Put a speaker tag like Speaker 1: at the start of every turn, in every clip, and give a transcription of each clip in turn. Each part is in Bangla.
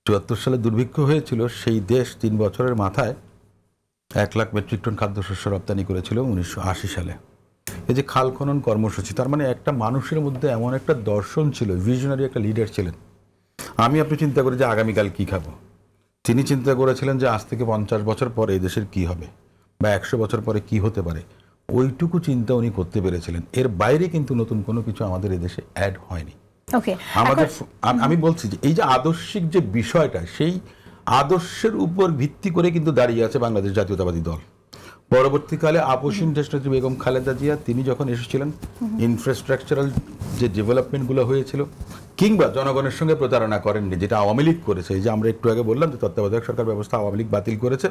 Speaker 1: 74 সালে দুর্ভিক্ষ হয়েছিল, সেই দেশ 3 বছরের মাথায় 1 লাখ মেট্রিক টন খাদ্যশস্য রপ্তানি করেছিল 1980 সালে। এই যে খাল খনন কর্মসূচি, তার মানে একটা মানুষের মধ্যে এমন একটা দর্শন ছিল, ভিশনারি একটা লিডার ছিলেন। আপনি চিন্তা করি যে আগামীকাল কি খাবো, তিনি চিন্তা করেছিলেন যে আজ থেকে 50 বছর পরে এই দেশের কি হবে বা 100 বছর পরে কি হতে পারে, ওইটুকু চিন্তা উনি করতে পেরেছিলেন। এর বাইরে কিন্তু নতুন কোনো কিছু আমাদের এদেশে অ্যাড হয়নি। আমাদের আমি বলছি যে এই যে আদর্শিক যে বিষয়টা, সেই আদর্শের উপর ভিত্তি করে কিন্তু দাঁড়িয়ে আছে বাংলাদেশ জাতীয়তাবাদী দল। পরবর্তীকালে আপসীন দেশনেত্রী বেগম খালেদা জিয়া তিনি যখন এসেছিলেন, ইনফ্রাস্ট্রাকচারাল যে ডেভেলপমেন্টগুলো হয়েছিল, কিংবা জনগণের সঙ্গে প্রতারণা করেননি যেটা আওয়ামী লীগ করেছে। এই যে আমরা একটু আগে বললাম যে তত্ত্বাবধায়ক সরকার ব্যবস্থা আওয়ামী লীগ বাতিল করেছে,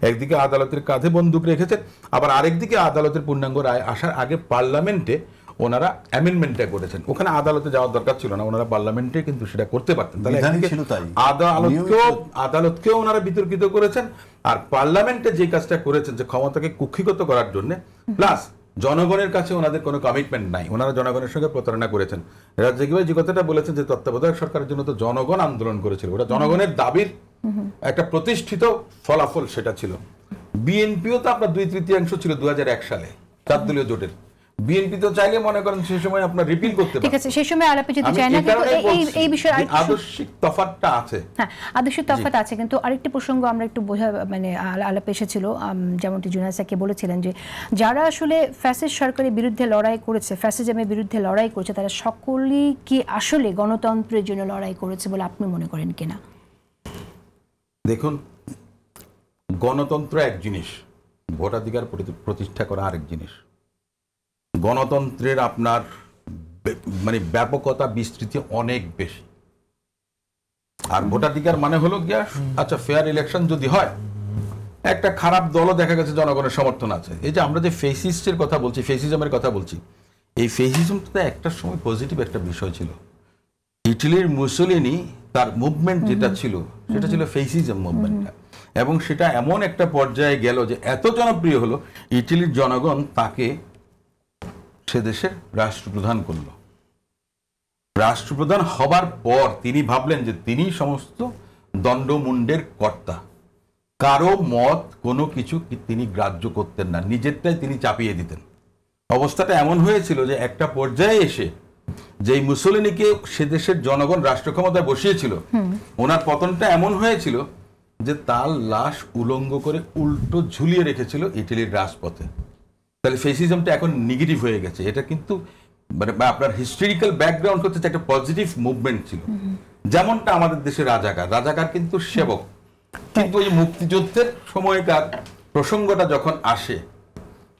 Speaker 1: একদিকে আদালতের কাঁধে বন্দুক রেখেছেন, আবার আরেকদিকে আদালতের পূর্ণাঙ্গ রায় আসার আগে পার্লামেন্টে ওনারা অ্যামেন্ডমেন্টটা করেছেন। ওখানে আদালতে যাওয়ার দরকার ছিল না, ওনারা পার্লামেন্টে কিন্তু সেটা করতে পারতেন। তাহলে আদালতকেও ওনারা বিতর্কিত করেছেন, আর পার্লামেন্টে যে কাজটা করেছেন যে ক্ষমতাকে কুক্ষিগত করার জন্য, প্লাস জনগণের কাছে ওনাদের কোনো কমিটমেন্ট নাই, ওনারা জনগণের সঙ্গে প্রতারণা করেছেন। রাজ্জাকি ভাই যে কথাটা বলেছেন যে তত্ত্বাবধায়ক সরকারের জন্য তো জনগণ আন্দোলন করেছিল, ওটা জনগণের দাবির একটা প্রতিষ্ঠিত ফলাফল সেটা ছিল। বিএনপিও তো আপনার 2/3 ছিল 2001 সালে 4 দলীয় জোটের। বিএনপি তো চাইলে মনে করেন সেই সময় আপনার রিপিল করতে পারে।
Speaker 2: ঠিক আছে, সেই সময় আলাপে যেতে চাই না, কিন্তু এই বিষয়ে
Speaker 1: আদর্শিক তফাৎটা আছে।
Speaker 2: হ্যাঁ, আদর্শিক তফাৎ আছে, কিন্তু আরেকটি প্রসঙ্গ আমরা একটু বোঝা মানে আলাপে এসেছিল, যেমনটি জুনায়েদ সাকি বলেছিলেন যে যারা আসলে ফ্যাসিস্ট সরকারের বিরুদ্ধে লড়াই করেছে, ফ্যাসিজমের বিরুদ্ধে লড়াই করেছে, তারা সকলেই কি আসলে গণতন্ত্রের জন্য লড়াই করেছে বলে আপনি মনে করেন কিনা?
Speaker 1: দেখুন, গণতন্ত্র এক জিনিস, ভোটাধিকার প্রতিষ্ঠা করা আরেক জিনিস। গণতন্ত্রের আপনার মানে ব্যাপকতা বিস্তৃতি অনেক বেশি, আর ভোটাধিকার মানে হলো গিয়া আচ্ছা ফেয়ার ইলেকশন যদি হয়, একটা খারাপ দলও দেখা গেছে জনগণের সমর্থন আছে। এই যে আমরা যে ফেসিস্টের কথা বলছি, ফেসিজমের কথা বলছি, এই ফেসিজমটা একটা সময় পজিটিভ একটা বিষয় ছিল। ইটালির মুসোলিনি তার মুভমেন্ট যেটা ছিল সেটা ছিল ফেসিজম মুভমেন্টটা, এবং সেটা এমন একটা পর্যায়ে গেল যে এত জনপ্রিয় হলো, ইটালির জনগণ তাকে সে দেশের রাষ্ট্রপ্রধান করল। রাষ্ট্রপ্রধান হবার পর তিনি ভাবলেন যে তিনি সমস্ত দণ্ডমুণ্ডের কর্তা, কারো মত কোনো কিছু তিনি গ্রাহ্য করতেন না, নিজেরটাই তিনি চাপিয়ে দিতেন। অবস্থাটা এমন হয়েছিল যে একটা পর্যায়ে এসে যেই মুসোলিনিকে সে দেশের জনগণ রাষ্ট্র ক্ষমতায় বসিয়েছিল, ওনার পতনটা এমন হয়েছিল যে তার লাশ উলঙ্গ করে উল্টো ঝুলিয়ে রেখেছিল ইটালির রাজপথে। তাহলে ফেসিজমটা এখন নেগেটিভ হয়ে গেছে। এটা কিন্তু মানে আপনার হিস্টোরিক্যাল ব্যাকগ্রাউন্ড হচ্ছে একটা পজিটিভ মুভমেন্ট ছিল। যেমনটা আমাদের দেশে রাজাকার কিন্তু সেবক, কিন্তু ওই মুক্তিযুদ্ধের সময়কার প্রসঙ্গটা যখন আসে,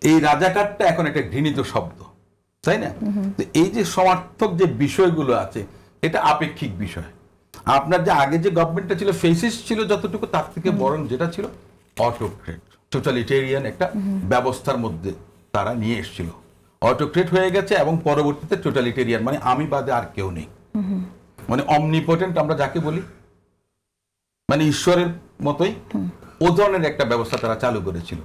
Speaker 1: এই রাজাকারটা এখন একটা ঘৃণিত শব্দ, তাই না? তো এই যে সমার্থক যে বিষয়গুলো আছে, এটা আপেক্ষিক বিষয়। আপনার যে আগে যে গভর্নমেন্টটা ছিল ফেসিস্ট ছিল যতটুকু, তার থেকে বরং যেটা ছিল অটোক্রেট, টোটালিটেরিয়ান একটা ব্যবস্থার মধ্যে তারা নিয়ে এসেছিল। অটোক্রেট হয়ে গেছে এবং পরবর্তীতে টোটালিটেরিয়ান, মানে আমি বাদে আর কেউ নেই, মানে অমনিপোটেন্ট আমরা যাকে বলি, মানে ঈশ্বরের মতোই, ও ধরনের একটা ব্যবস্থা তারা চালু করেছিল।